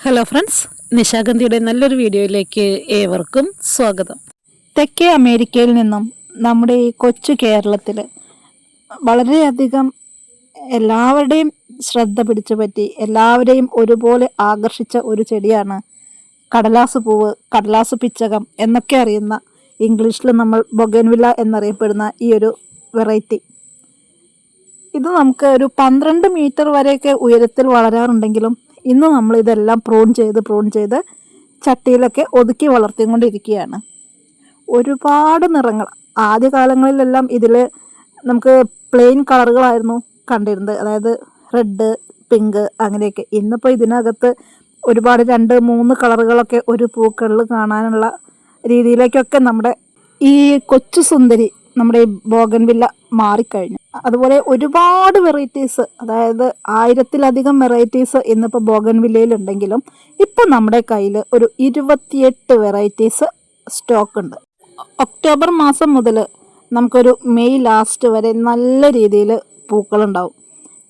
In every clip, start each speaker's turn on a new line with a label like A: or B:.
A: Hello friends, നിശാഗന്ധിയുടെ നല്ലൊരു വീഡിയോയിലേക്ക് ഏവർക്കും സ്വാഗതം. തെക്കേ അമേരിക്കയിൽ നിന്നും നമ്മുടെ ഈ കൊച്ചു കേരളത്തിൽ വളരെയധികം എല്ലാവരുടെയും ശ്രദ്ധ പിടിച്ചു പറ്റി എല്ലാവരെയും ഒരുപോലെ ആകർഷിച്ച ഒരു ചെടിയാണ് കടലാസ് പൂവ്, കടലാസ് പിച്ചകം എന്നൊക്കെ അറിയുന്ന, ഇംഗ്ലീഷിൽ നമ്മൾ ബൊഗൻവില്ല എന്നറിയപ്പെടുന്ന ഈ ഒരു വെറൈറ്റി. ഇത് നമുക്ക് ഒരു 12 മീറ്റർ വരെയൊക്കെ ഉയരത്തിൽ വളരാറുണ്ടെങ്കിലും ഇന്ന് നമ്മൾ ഇതെല്ലാം പ്രൂൺ ചെയ്ത് ചട്ടിയിലൊക്കെ ഒതുക്കി വളർത്തിക്കൊണ്ടിരിക്കുകയാണ്. ഒരുപാട് നിറങ്ങൾ, ആദ്യ കാലങ്ങളിലെല്ലാം ഇതിൽ നമുക്ക് പ്ലെയിൻ കളറുകളായിരുന്നു കണ്ടിരുന്നത്, അതായത് റെഡ്, പിങ്ക് അങ്ങനെയൊക്കെ. ഇന്നിപ്പോൾ ഇതിനകത്ത് ഒരുപാട് 2-3 കളറുകളൊക്കെ ഒരു പൂക്കളിൽ കാണാനുള്ള രീതിയിലേക്കൊക്കെ നമ്മുടെ ഈ കൊച്ചു സുന്ദരി, നമ്മുടെ ഈ ബോഗൻവില്ല മാറിക്കഴിഞ്ഞു. അതുപോലെ ഒരുപാട് വെറൈറ്റീസ്, അതായത് 1000-ലധികം വെറൈറ്റീസ് ഇന്നിപ്പോൾ ബോഗൻവില്ലയിലുണ്ടെങ്കിലും ഇപ്പോൾ നമ്മുടെ കയ്യിൽ ഒരു 28 വെറൈറ്റീസ് സ്റ്റോക്ക് ഉണ്ട്. ഒക്ടോബർ മാസം മുതൽ നമുക്കൊരു മെയ് ലാസ്റ്റ് വരെ നല്ല രീതിയിൽ പൂക്കളുണ്ടാവും.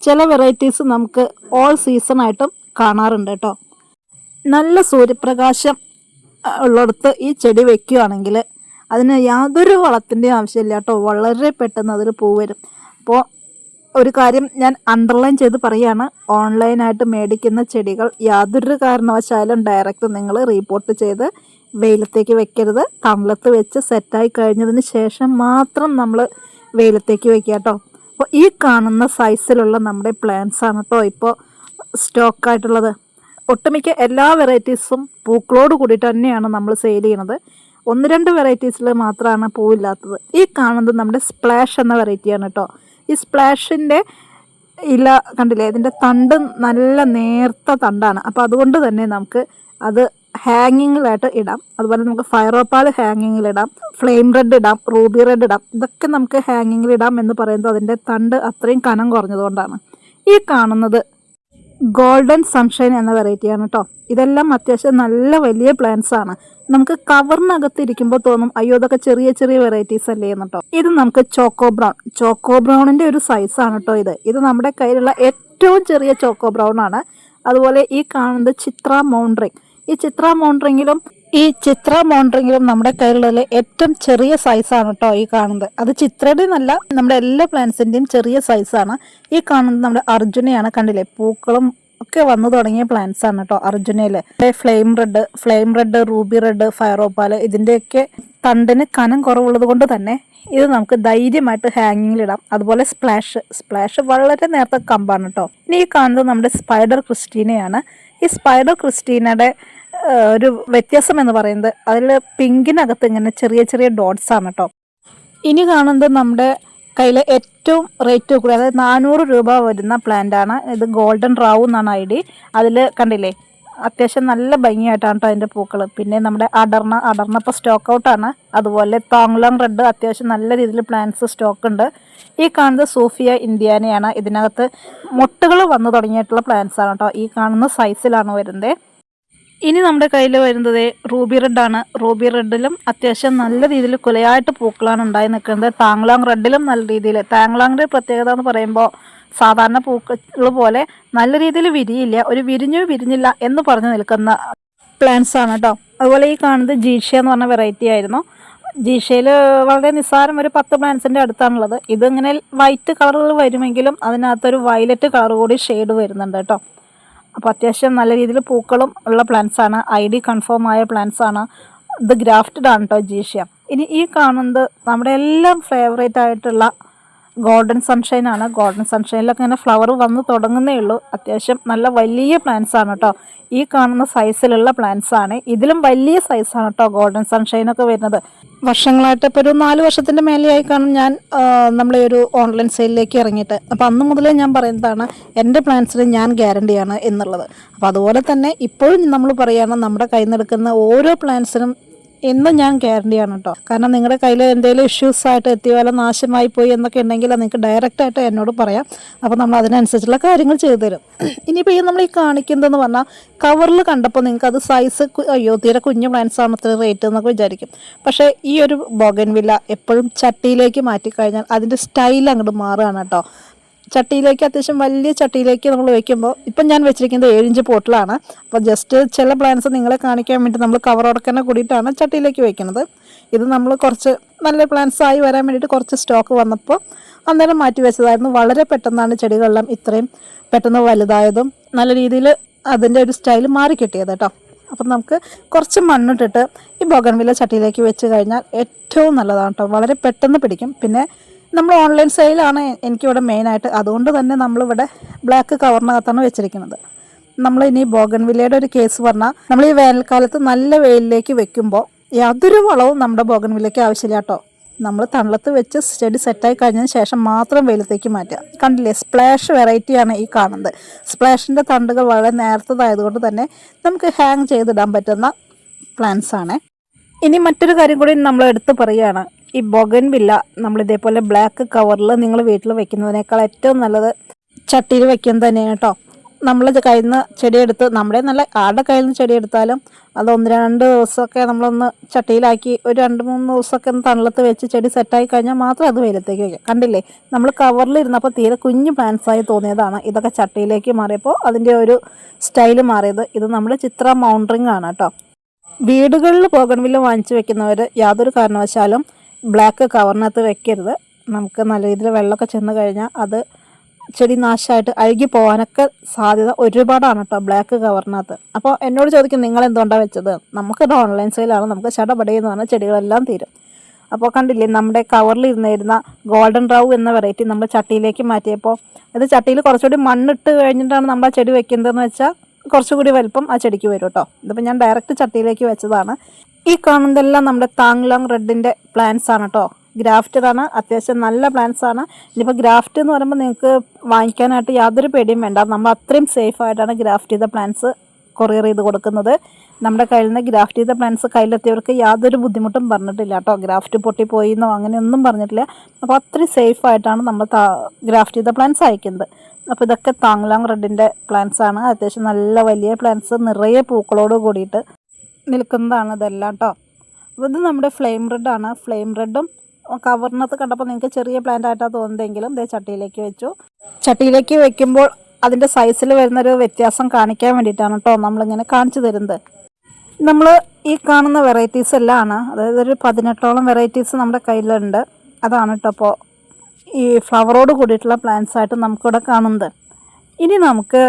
A: ചില വെറൈറ്റീസ് നമുക്ക് ഓൾ സീസണായിട്ടും കാണാറുണ്ട് കേട്ടോ. നല്ല സൂര്യപ്രകാശം ഉള്ളിടത്ത് ഈ ചെടി വെക്കുകയാണെങ്കിൽ അതിന് യാതൊരു വളത്തിൻ്റെയും ആവശ്യമില്ല കേട്ടോ. വളരെ പെട്ടെന്ന് അതിൽ പൂ വരും. അപ്പോൾ ഒരു കാര്യം ഞാൻ അണ്ടർലൈൻ ചെയ്ത് പറയുകയാണ്, ഓൺലൈനായിട്ട് മേടിക്കുന്ന ചെടികൾ യാതൊരു കാരണവശാലും ഡയറക്റ്റ് നിങ്ങൾ റീപോർട്ട് ചെയ്ത് വെയിലത്തേക്ക് വെക്കരുത്. തണലത്ത് വെച്ച് സെറ്റായി കഴിഞ്ഞതിന് ശേഷം മാത്രം നമ്മൾ വെയിലത്തേക്ക് വെക്കുക കേട്ടോ. അപ്പോൾ ഈ കാണുന്ന സൈസിലുള്ള നമ്മുടെ പ്ലാന്റ്സ് ആണ് കേട്ടോ ഇപ്പോൾ സ്റ്റോക്കായിട്ടുള്ളത്. ഒട്ടുമിക്ക എല്ലാ വെറൈറ്റീസും പൂക്കളോട് കൂടിയിട്ട് തന്നെയാണ് നമ്മൾ സെയിൽ ചെയ്യുന്നത്. 1-2 വെറൈറ്റീസിൽ മാത്രമാണ് പൂവില്ലാത്തത്. ഈ കാണുന്നത് നമ്മുടെ സ്പ്ലാഷ് എന്ന വെറൈറ്റിയാണ് കേട്ടോ. ഈ സ്പ്ലാഷിൻ്റെ ഇല കണ്ടില്ലേ, ഇതിൻ്റെ തണ്ട് നല്ല നേർത്ത തണ്ടാണ്. അപ്പോൾ അതുകൊണ്ട് തന്നെ നമുക്ക് അത് ഹാങ്ങിങ്ങിലായിട്ട് ഇടാം. അതുപോലെ നമുക്ക് ഫയറോപ്പാൽ ഹാങ്ങിങ്ങിലിടാം, ഫ്ലെയിം റെഡ് ഇടാം, റൂബി റെഡ് ഇടാം. ഇതൊക്കെ നമുക്ക് ഹാങ്ങിങ്ങിലിടാം എന്ന് പറയുന്നത് അതിൻ്റെ തണ്ട് അത്രയും കനം കുറഞ്ഞതുകൊണ്ടാണ്. ഈ കാണുന്നത് ഗോൾഡൻ സൺഷൈൻ എന്ന വെറൈറ്റിയാണ് കേട്ടോ. ഇതെല്ലാം അത്യാവശ്യം നല്ല വലിയ പ്ലാന്റ്സ് ആണ്. നമുക്ക് കവറിനകത്ത് ഇരിക്കുമ്പോൾ തോന്നും അയ്യോ ഇതൊക്കെ ചെറിയ ചെറിയ വെറൈറ്റീസ് അല്ലേ എന്ന് കേട്ടോ. ഇത് നമുക്ക് ചോക്കോ ബ്രൗണിൻ്റെ ഒരു സൈസാണ് കേട്ടോ. ഇത് നമ്മുടെ കയ്യിലുള്ള ഏറ്റവും ചെറിയ ചോക്കോ ബ്രൗൺ ആണ്. അതുപോലെ ഈ കാണുന്നത് ചിത്ര മൗണ്ട്രിങ്. ഈ ചിത്ര മൗണ്ട്രിങ്ങിലും നമ്മുടെ കയ്യിലുള്ള ഏറ്റവും ചെറിയ സൈസാണ് കേട്ടോ ഈ കാണുന്നത്. അത് ചിത്രയുടെ നല്ല, നമ്മുടെ എല്ലാ പ്ലാന്റ്സിൻ്റെയും ചെറിയ സൈസാണ്. ഈ കാണുന്നത് നമ്മുടെ അർജുനയാണ്. കണ്ടില്ലേ, പൂക്കളും ഒക്കെ വന്നു തുടങ്ങിയ പ്ലാന്റ്സ് ആണ് കേട്ടോ അർജുനയിൽ. Flame red, ruby red, fire opal, ഇതിൻ്റെയൊക്കെ തണ്ടിന് കനം കുറവുള്ളത് കൊണ്ട് തന്നെ ഇത് നമുക്ക് ധൈര്യമായിട്ട് ഹാങ്ങിങ്ങിലിടാം. അതുപോലെ സ്പ്ലാഷ് വളരെ നേരത്തെ കമ്പാണ് കേട്ടോ. ഇനി ഈ കാണുന്നത് നമ്മുടെ സ്പൈഡർ ക്രിസ്റ്റീനയാണ്. ഈ സ്പൈഡർ ക്രിസ്റ്റീനയുടെ ഒരു വ്യത്യാസം എന്ന് പറയുന്നത് അതിൽ പിങ്കിനകത്ത് ഇങ്ങനെ ചെറിയ ചെറിയ ഡോട്ട്സ് ആണ് കേട്ടോ. ഇനി കാണുന്നത് നമ്മുടെ കയ്യിൽ ഏറ്റവും റേറ്റ് കൂടി, അതായത് 400 രൂപ വരുന്ന പ്ലാന്റ് ആണ്. ഇത് ഗോൾഡൻ റാവു എന്നാണ് ID. അതിൽ കണ്ടില്ലേ, അത്യാവശ്യം നല്ല ഭംഗിയായിട്ടാണ് കേട്ടോ അതിൻ്റെ പൂക്കൾ. പിന്നെ നമ്മുടെ അടർണ ഇപ്പോൾ സ്റ്റോക്ക് ഔട്ടാണ്. അതുപോലെ തോങ്ലാങ് റെഡ് അത്യാവശ്യം നല്ല രീതിയിൽ പ്ലാന്റ്സ് സ്റ്റോക്ക് ഉണ്ട്. ഈ കാണുന്നത് സൂഫിയ ഇന്ത്യാനയാണ്. ഇതിനകത്ത് മൊട്ടുകൾ വന്നു തുടങ്ങിയിട്ടുള്ള പ്ലാന്റ്സ് ആണ് കേട്ടോ. ഈ കാണുന്ന സൈസിലാണ് വരുന്നത്. ഇനി നമ്മുടെ കയ്യിൽ വരുന്നത് റൂബി റെഡാണ്. റൂബി റെഡിലും അത്യാവശ്യം നല്ല രീതിയിൽ കുലയായിട്ട് പൂക്കളാണ് ഉണ്ടായി നിൽക്കുന്നത്. താങ്ലാങ് റെഡിലും നല്ല രീതിയിൽ. താങ്ലാങ്ങിൻ്റെ പ്രത്യേകത എന്ന് പറയുമ്പോൾ സാധാരണ പൂക്കൾ പോലെ നല്ല രീതിയിൽ വിരിയില്ല, ഒരു വിരിഞ്ഞില്ല എന്ന് പറഞ്ഞു നിൽക്കുന്ന പ്ലാന്റ്സ് ആണ് കേട്ടോ. അതുപോലെ ഈ കാണുന്നത് ജീഷ്യ എന്ന് പറഞ്ഞ വെറൈറ്റി ആയിരുന്നു. ജീഷയിൽ വളരെ നിസ്സാരം ഒരു 10 പ്ലാന്റ്സിൻ്റെ അടുത്താണുള്ളത്. ഇതിങ്ങനെ വൈറ്റ് കളറുകൾ വരുമെങ്കിലും അതിനകത്തൊരു വയലറ്റ് കളർ കൂടി ഷെയ്ഡ് വരുന്നുണ്ട് കേട്ടോ. അപ്പോൾ അത്യാവശ്യം നല്ല രീതിയിൽ പൂക്കളും ഉള്ള പ്ലാന്റ്സ് ആണ്. ID കൺഫേം ആയ പ്ലാന്റ്സ് ആണ്. ഇത് ഗ്രാഫ്റ്റഡ് ആണ് കേട്ടോ ജീഷ്യ. ഇനി ഈ കാണുന്നത് നമ്മുടെ എല്ലാം ഫേവറേറ്റ് ആയിട്ടുള്ള ഗോൾഡൻ സൺഷൈൻ ആണ്. ഗോൾഡൻ സൺഷൈനിലൊക്കെ ഇങ്ങനെ ഫ്ലവർ വന്ന് തുടങ്ങുന്നേ ഉള്ളൂ. അത്യാവശ്യം നല്ല വലിയ പ്ലാന്റ്സ് ആണ് കേട്ടോ. ഈ കാണുന്ന സൈസിലുള്ള പ്ലാന്റ്സ് ആണ്. ഇതിലും വലിയ സൈസാണ് കേട്ടോ ഗോൾഡൻ സൺഷൈനൊക്കെ വരുന്നത്. വർഷങ്ങളായിട്ട് ഇപ്പോൾ ഒരു 4 വർഷത്തിൻ്റെ മേലെയായി കാണും ഞാൻ നമ്മളെ ഒരു ഓൺലൈൻ സെയിലിലേക്ക് ഇറങ്ങിയിട്ട്. അപ്പോൾ അന്ന് മുതലേ ഞാൻ പറയുന്നതാണ് എൻ്റെ പ്ലാന്റ്സിന് ഞാൻ ഗ്യാരണ്ടിയാണ് എന്നുള്ളത്. അപ്പോൾ അതുപോലെ തന്നെ ഇപ്പോഴും നമ്മൾ പറയുകയാണ്, നമ്മുടെ കയ്യിൽ നിന്ന് എടുക്കുന്ന ഓരോ പ്ലാന്റ്സിനും എന്നും ഞാൻ ഗ്യാരണ്ടിയാണ് കേട്ടോ. കാരണം നിങ്ങളുടെ കയ്യിൽ എന്തെങ്കിലും ഇഷ്യൂസ് ആയിട്ട് എത്തിയോ നാശമായി പോയി എന്നൊക്കെ ഉണ്ടെങ്കിൽ നിങ്ങൾക്ക് ഡയറക്റ്റായിട്ട് എന്നോട് പറയാം. അപ്പോൾ നമ്മൾ അതിനനുസരിച്ചുള്ള കാര്യങ്ങൾ ചെയ്തു തരും. ഇനിയിപ്പോൾ നമ്മൾ ഈ കാണിക്കുന്നതെന്ന് പറഞ്ഞാൽ കവറിൽ കണ്ടപ്പോൾ നിങ്ങൾക്ക് അത് സൈസ് അയ്യോ തീരെ കുഞ്ഞു പ്ലാന്റ്സ് ആണ് ഇത്ര റേറ്റ് എന്നൊക്കെ വിചാരിക്കും. പക്ഷേ ഈ ഒരു ബോഗൻവില്ല എപ്പോഴും ചട്ടിയിലേക്ക് മാറ്റിക്കഴിഞ്ഞാൽ അതിൻ്റെ സ്റ്റൈൽ അങ്ങോട്ട് മാറുകയാണ് കേട്ടോ. ചട്ടിയിലേക്ക് അത്യാവശ്യം വലിയ ചട്ടിയിലേക്ക് നമ്മൾ വെക്കുമ്പോൾ ഇപ്പം ഞാൻ വെച്ചിരിക്കുന്നത് 7 ഇഞ്ച് പോട്ടിലാണ്. അപ്പോൾ ജസ്റ്റ് ചില പ്ലാന്റ്സ് നിങ്ങളെ കാണിക്കാൻ വേണ്ടി നമ്മൾ കവറോടെ തന്നെ കൂടിയിട്ടാണ് ചട്ടിയിലേക്ക് വെക്കുന്നത്. ഇത് നമ്മൾ കുറച്ച് നല്ല പ്ലാന്റ്സ് ആയി വരാൻ വേണ്ടിയിട്ട് കുറച്ച് സ്റ്റോക്ക് വന്നപ്പോൾ അന്നേരം മാറ്റി വെച്ചതായിരുന്നു. വളരെ പെട്ടെന്നാണ് ചെടികളെല്ലാം ഇത്രയും പെട്ടെന്ന് വലുതായതും നല്ല രീതിയിൽ അതിൻ്റെ ഒരു സ്റ്റൈൽ മാറി കിട്ടിയത് കേട്ടോ. അപ്പം നമുക്ക് കുറച്ച് മണ്ണിട്ടിട്ട് ഈ ബോഗൺവില്ല ചട്ടിയിലേക്ക് വെച്ച് കഴിഞ്ഞാൽ ഏറ്റവും നല്ലതാണ് കേട്ടോ. വളരെ പെട്ടെന്ന് പിടിക്കും. പിന്നെ നമ്മൾ ഓൺലൈൻ സെയിലാണ് എനിക്കിവിടെ മെയിനായിട്ട്. അതുകൊണ്ട് തന്നെ നമ്മളിവിടെ ബ്ലാക്ക് കവറിനകത്താണ് വെച്ചിരിക്കുന്നത്. നമ്മൾ ഇനി ബോഗൺവില്ലയുടെ ഒരു കേസ് പറഞ്ഞാൽ, നമ്മൾ ഈ വേനൽക്കാലത്ത് നല്ല വെയിലിലേക്ക് വെക്കുമ്പോൾ യാതൊരു വളവും നമ്മുടെ ബോഗൺവില്ലയ്ക്ക് ആവശ്യമില്ല കേട്ടോ. നമ്മൾ തണലത്ത് വെച്ച് ചെടി സെറ്റായി കഴിഞ്ഞതിന് ശേഷം മാത്രം വെയിലത്തേക്ക് മാറ്റുക. കണ്ടില്ലേ, സ്പ്ലാഷ് വെറൈറ്റിയാണ് ഈ കാണുന്നത്. സ്പ്ലാഷിൻ്റെ തണ്ടുകൾ വളരെ നേർത്തതായതുകൊണ്ട് തന്നെ നമുക്ക് ഹാങ് ചെയ്തിടാൻ പറ്റുന്ന പ്ലാന്റ്സ് ആണ്. ഇനി മറ്റൊരു കാര്യം കൂടി നമ്മൾ എടുത്ത് പറയുകയാണ്. ഈ ബോഗൺവില്ല നമ്മൾ ഇതേപോലെ ബ്ലാക്ക് കവറിൽ നിങ്ങൾ വീട്ടിൽ വെക്കുന്നതിനേക്കാൾ ഏറ്റവും നല്ലത് ചട്ടിയിൽ വെക്കുന്നത് തന്നെയാണ് കേട്ടോ. നമ്മൾ കയ്യിൽ നിന്ന് ചെടിയെടുത്ത്, നമ്മുടെ നല്ല ആരുടെ കയ്യിൽ നിന്ന് ചെടിയെടുത്താലും അത് 1-2 ദിവസമൊക്കെ നമ്മളൊന്ന് ചട്ടിയിലാക്കി ഒരു 2-3 ദിവസമൊക്കെ ഒന്ന് തണലത്ത് വെച്ച് ചെടി സെറ്റായി കഴിഞ്ഞാൽ മാത്രം അത് വെയിലത്തേക്ക് വയ്ക്കാം. കണ്ടില്ലേ, നമ്മൾ കവറിലിരുന്നപ്പോൾ തീരെ കുഞ്ഞു പ്ലാന്റ്സായി തോന്നിയതാണ്. ഇതൊക്കെ ചട്ടിയിലേക്ക് മാറിയപ്പോൾ അതിൻ്റെ ഒരു സ്റ്റൈല് മാറിയത്. ഇത് നമ്മുടെ ചിത്ര മൗണ്ടറിങ് ആണ് കേട്ടോ. വീടുകളിൽ ബോഗൺവില്ല വാങ്ങിച്ച് വെക്കുന്നവർ യാതൊരു കാരണവശാലും ബ്ലാക്ക് കവറിനകത്ത് വെക്കരുത്. നമുക്ക് നല്ല രീതിയിൽ വെള്ളമൊക്കെ ചെന്ന് കഴിഞ്ഞാൽ അത് ചെടി നാശമായിട്ട് അഴുകി പോകാനൊക്കെ സാധ്യത ഒരുപാടാണ് കേട്ടോ ബ്ലാക്ക് കവറിനകത്ത്. അപ്പോൾ എന്നോട് ചോദിക്കും, നിങ്ങൾ എന്തുകൊണ്ടാണ് വെച്ചത്? നമുക്കത് ഓൺലൈൻ സെയിലാണ്, നമുക്ക് ചടപടയെന്ന് പറഞ്ഞാൽ ചെടികളെല്ലാം തീരും. അപ്പോൾ കണ്ടില്ലേ, നമ്മുടെ കവറിൽ ഇരുന്നിരുന്ന ഗോൾഡൻ റൗ എന്ന വെറൈറ്റി നമ്മൾ ചട്ടിയിലേക്ക് മാറ്റിയപ്പോൾ ഇത് ചട്ടിയിൽ കുറച്ചുകൂടി മണ്ണിട്ട് കഴിഞ്ഞിട്ടാണ് നമ്മൾ ആ ചെടി വെക്കുന്നതെന്ന് വെച്ചാൽ കുറച്ചുകൂടി വലിപ്പം ആ ചെടിക്ക് വരും കേട്ടോ. ഇതിപ്പോൾ ഞാൻ ഡയറക്റ്റ് ചട്ടിയിലേക്ക് വെച്ചതാണ്. ഈ കാണുന്നതെല്ലാം നമ്മുടെ താങ്ലോങ് റെഡിൻ്റെ പ്ലാന്റ്സ് ആണ് കേട്ടോ. ഗ്രാഫ്റ്റഡ് ആണ്, അത്യാവശ്യം നല്ല പ്ലാന്റ്സ് ആണ്. ഇനിയിപ്പോൾ ഗ്രാഫ്റ്റ് എന്ന് പറയുമ്പോൾ നിങ്ങൾക്ക് വാങ്ങിക്കാനായിട്ട് യാതൊരു പേടിയും വേണ്ട. നമ്മൾ അത്രയും സേഫായിട്ടാണ് ഗ്രാഫ്റ്റ് ചെയ്ത പ്ലാന്റ്സ് കൊറിയർ ചെയ്ത് കൊടുക്കുന്നത്. നമ്മുടെ കയ്യിൽ നിന്ന് ഗ്രാഫ്റ്റ് ചെയ്ത പ്ലാന്റ്സ് കയ്യിലെത്തിയവർക്ക് യാതൊരു ബുദ്ധിമുട്ടും പറഞ്ഞിട്ടില്ല കേട്ടോ. ഗ്രാഫ്റ്റ് പൊട്ടിപ്പോയിന്നോ അങ്ങനെയൊന്നും പറഞ്ഞിട്ടില്ല. അപ്പോൾ അത്രയും സേഫായിട്ടാണ് നമ്മൾ ഗ്രാഫ്റ്റ് ചെയ്ത പ്ലാന്റ്സ് അയക്കുന്നത്. അപ്പോൾ ഇതൊക്കെ താങ്ലോങ് റെഡിൻ്റെ പ്ലാന്റ്സ് ആണ്. അത്യാവശ്യം നല്ല വലിയ പ്ലാന്റ്സ്, നിറയെ പൂക്കളോട് കൂടിയിട്ട് നിൽക്കുന്നതാണ് ഇതെല്ലാം കേട്ടോ. അപ്പോൾ ഇത് നമ്മുടെ ഫ്ലെയിം റെഡാണ്. ഫ്ലെയിം റെഡും കവറിനകത്ത് കണ്ടപ്പോൾ നിങ്ങൾക്ക് ചെറിയ പ്ലാന്റ് ആയിട്ടാണ് തോന്നുന്നതെങ്കിലും ഇതേ ചട്ടിയിലേക്ക് വെച്ചു. ചട്ടിയിലേക്ക് വെക്കുമ്പോൾ അതിൻ്റെ സൈസിൽ വരുന്നൊരു വ്യത്യാസം കാണിക്കാൻ വേണ്ടിയിട്ടാണ് കേട്ടോ നമ്മളിങ്ങനെ കാണിച്ചു തരുന്നത്. നമ്മൾ ഈ കാണുന്ന വെറൈറ്റീസ് എല്ലാം ആണ്, അതായത് ഒരു 18ഓളം വെറൈറ്റീസ് നമ്മുടെ കയ്യിലുണ്ട്. അതാണ് കേട്ടോ അപ്പോൾ ഈ ഫ്ലവറോട് കൂടിയിട്ടുള്ള പ്ലാന്റ്സ് ആയിട്ട് നമുക്കിവിടെ കാണുന്നത്. ഇനി നമുക്ക്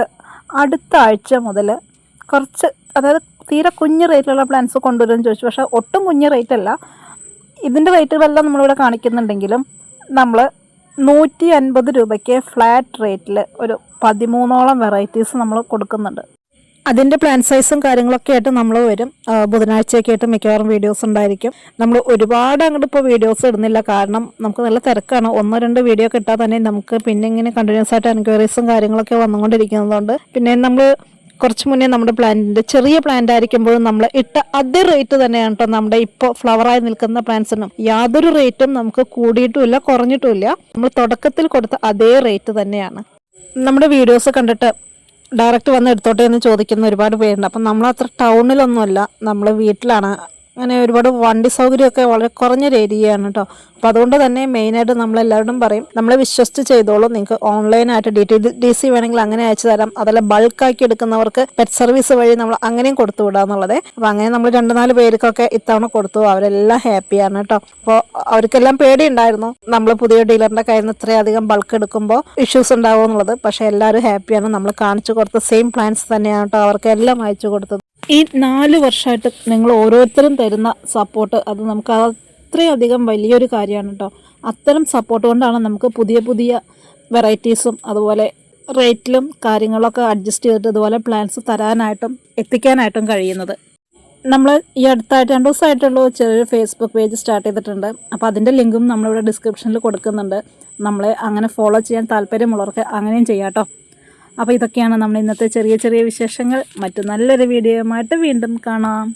A: അടുത്ത ആഴ്ച മുതൽ കുറച്ച്, അതായത് തീരെ കുഞ്ഞ് റേറ്റിലുള്ള പ്ലാന്റ്സ് കൊണ്ടുവരുമെന്ന് ചോദിച്ചു. പക്ഷേ ഒട്ടും കുഞ്ഞ് റേറ്റ് അല്ല. ഇതിൻ്റെ റേറ്റുകളെല്ലാം നമ്മളിവിടെ കാണിക്കുന്നുണ്ടെങ്കിലും നമ്മൾ 150 രൂപയ്ക്ക് ഫ്ലാറ്റ് റേറ്റിൽ ഒരു 13ഓളം വെറൈറ്റീസ് നമ്മൾ കൊടുക്കുന്നുണ്ട്. അതിൻ്റെ പ്ലാന്റ് സൈസും കാര്യങ്ങളൊക്കെ ആയിട്ട് നമ്മൾ വരും. ബുധനാഴ്ചയൊക്കെ ആയിട്ട് മിക്കവാറും വീഡിയോസ് ഉണ്ടായിരിക്കും. നമ്മൾ ഒരുപാട് അങ്ങോട്ട് ഇപ്പോൾ വീഡിയോസ് ഇടുന്നില്ല, കാരണം നമുക്ക് നല്ല തിരക്കാണ്. 1-2 വീഡിയോ ഒക്കെ ഇട്ടാൽ തന്നെ നമുക്ക് പിന്നെ ഇങ്ങനെ കണ്ടിന്യൂസ് ആയിട്ട് എൻക്വയറീസും കാര്യങ്ങളൊക്കെ വന്നുകൊണ്ടിരിക്കുന്നതുകൊണ്ട് പിന്നെ നമ്മൾ കുറച്ച് മുന്നേ നമ്മുടെ പ്ലാന്റിൻ്റെ ചെറിയ പ്ലാന്റ് ആയിരിക്കുമ്പോഴും നമ്മൾ ഇട്ട അതേ റേറ്റ് തന്നെയാണ് കേട്ടോ നമ്മുടെ ഇപ്പോൾ ഫ്ലവറായി നിൽക്കുന്ന പ്ലാന്റ്സിനും. യാതൊരു റേറ്റും നമുക്ക് കൂടിയിട്ടുമില്ല കുറഞ്ഞിട്ടുമില്ല. നമ്മൾ തുടക്കത്തിൽ കൊടുത്ത അതേ റേറ്റ് തന്നെയാണ്. നമ്മുടെ വീഡിയോസ് കണ്ടിട്ട് ഡയറക്റ്റ് വന്ന് എടുത്തോട്ടെ എന്ന് ചോദിക്കുന്ന ഒരുപാട് പേരുണ്ട്. അപ്പം നമ്മളത്ര ടൗണിലൊന്നുമല്ല, നമ്മൾ വീട്ടിലാണ്. അങ്ങനെ ഒരുപാട് വണ്ടി സൗകര്യമൊക്കെ വളരെ കുറഞ്ഞൊരു ഏരിയയാണ് കേട്ടോ. അപ്പോൾ അതുകൊണ്ട് തന്നെ മെയിനായിട്ട് നമ്മളെല്ലാവരും പറയും, നമ്മളെ വിശ്വസിച്ച് ചെയ്തോളൂ, നിങ്ങൾക്ക് ഓൺലൈനായിട്ട് DTDC വേണമെങ്കിൽ അങ്ങനെ അയച്ചു തരാം. അതല്ല ബൾക്കാക്കി എടുക്കുന്നവർക്ക് പെറ്റ് സർവീസ് വഴി നമ്മൾ അങ്ങനെയും കൊടുത്തു വിടാന്നുള്ളത്. അപ്പോൾ അങ്ങനെ നമ്മൾ 2-4 പേർക്കൊക്കെ ഇത്തവണ കൊടുത്തു. അവരെല്ലാം ഹാപ്പിയാണ് കേട്ടോ. അപ്പോൾ അവർക്കെല്ലാം പേടിയുണ്ടായിരുന്നു നമ്മൾ പുതിയ ഡീലറിൻ്റെ കയ്യിൽ നിന്ന് ഇത്രയധികം ബൾക്ക് എടുക്കുമ്പോൾ ഇഷ്യൂസ് ഉണ്ടാവും എന്നുള്ളത്. പക്ഷേ എല്ലാവരും ഹാപ്പിയാണ്. നമ്മൾ കാണിച്ചു കൊടുത്ത സെയിം പ്ലാന്റ്സ് തന്നെയാണ് കേട്ടോ അവർക്ക് എല്ലാം അയച്ചു കൊടുത്തത്. ഈ 4 വർഷമായിട്ട് നിങ്ങൾ ഓരോരുത്തരും തരുന്ന സപ്പോർട്ട്, അത് നമുക്ക് അത്രയധികം വലിയൊരു കാര്യമാണ് കേട്ടോ. അത്തരം സപ്പോർട്ട് കൊണ്ടാണ് നമുക്ക് പുതിയ പുതിയ വെറൈറ്റീസും അതുപോലെ റേറ്റിലും കാര്യങ്ങളൊക്കെ അഡ്ജസ്റ്റ് ചെയ്തിട്ട് ഇതുപോലെ പ്ലാന്റ്സ് തരാനായിട്ടും എത്തിക്കാനായിട്ടും കഴിയുന്നത്. നമ്മൾ ഈ അടുത്തായിട്ട് 2 ദിവസമായിട്ടുള്ള ചെറിയൊരു ഫേസ്ബുക്ക് പേജ് സ്റ്റാർട്ട് ചെയ്തിട്ടുണ്ട്. അപ്പോൾ അതിൻ്റെ ലിങ്കും നമ്മളിവിടെ ഡിസ്ക്രിപ്ഷനിൽ കൊടുക്കുന്നുണ്ട്. നമ്മളെ അങ്ങനെ ഫോളോ ചെയ്യാൻ താല്പര്യമുള്ളവർക്ക് അങ്ങനെയും ചെയ്യാം കേട്ടോ. അപ്പോൾ ഇതൊക്കെയാണ് നമ്മുടെ ഇന്നത്തെ ചെറിയ ചെറിയ വിശേഷങ്ങൾ. മറ്റു നല്ലൊരു വീഡിയോയുമായിട്ട് വീണ്ടും കാണാം.